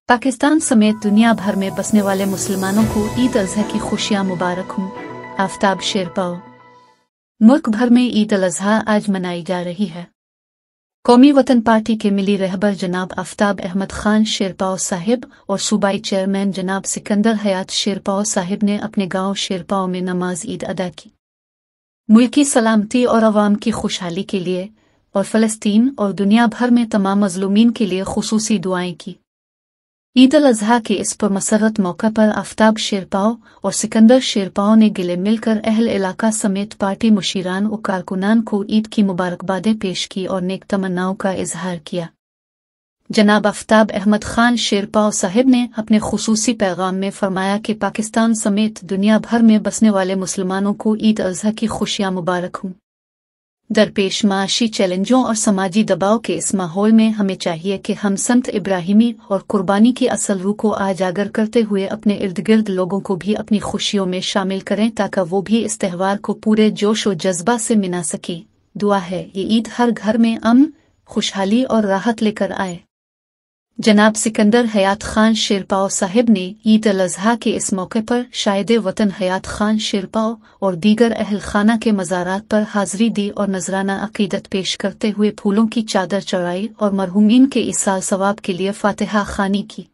पाकिस्तान समेत दुनिया भर में बसने वाले मुसलमानों को ईद अज़हा की खुशियां मुबारक हों। आफताब शेरपाओ। मुल्क भर में ईद अल अज़हा आज मनाई जा रही है। कौमी वतन पार्टी के मिली रहबर जनाब आफताब अहमद खान शेरपाओ साहिब और सूबाई चेयरमैन जनाब सिकंदर हयात शेरपाओ साहिब ने अपने गांव शेरपाओ में नमाज ईद अदा की। मुल्की सलामती और अवाम की खुशहाली के लिए और फ़लस्तीन और दुनिया भर में तमाम मज़लूमीन के लिए खुसूसी दुआएं की। ईद अल अज़हा के इस पुरमसरत मौका पर आफताब शेरपाओ और सिकंदर शेरपाओ ने गिले मिलकर अहल इलाका समेत पार्टी मुशीरान और कारकुनान को ईद की मुबारकबादें पेश की और नेक तमन्नाओं का इजहार किया। जनाब आफताब अहमद खान शेरपाओ साहिब ने अपने खुसूसी पैगाम में फरमाया कि पाकिस्तान समेत दुनिया भर में बसने वाले मुसलमानों को ईद अल अज़हा की खुशियां मुबारक हों। दरपेश माशी चैलेंजों और समाजी दबाव के इस माहौल में हमें चाहिए कि हम संत इब्राहिमी और कुर्बानी की असल रूह को आजागर करते हुए अपने इर्द गिर्द लोगों को भी अपनी खुशियों में शामिल करें ताकि वो भी इस त्यौहार को पूरे जोश और जज्बा से मना सकें। दुआ है ये ईद हर घर में अमन, खुशहाली और राहत लेकर आए। जनाब सिकंदर हयात खान शेरपाओ साहिब ने ईद अल अज़हा के इस मौके पर शाहिद वतन हयात खान शेरपाओ और दीगर अहल खाना के मज़ारात पर हाज़री दी और नजराना अक़ीदत पेश करते हुए फूलों की चादर चढ़ाई और मरहूमीन के इसाल सवाब के लिए फातिहा ख़ानी की।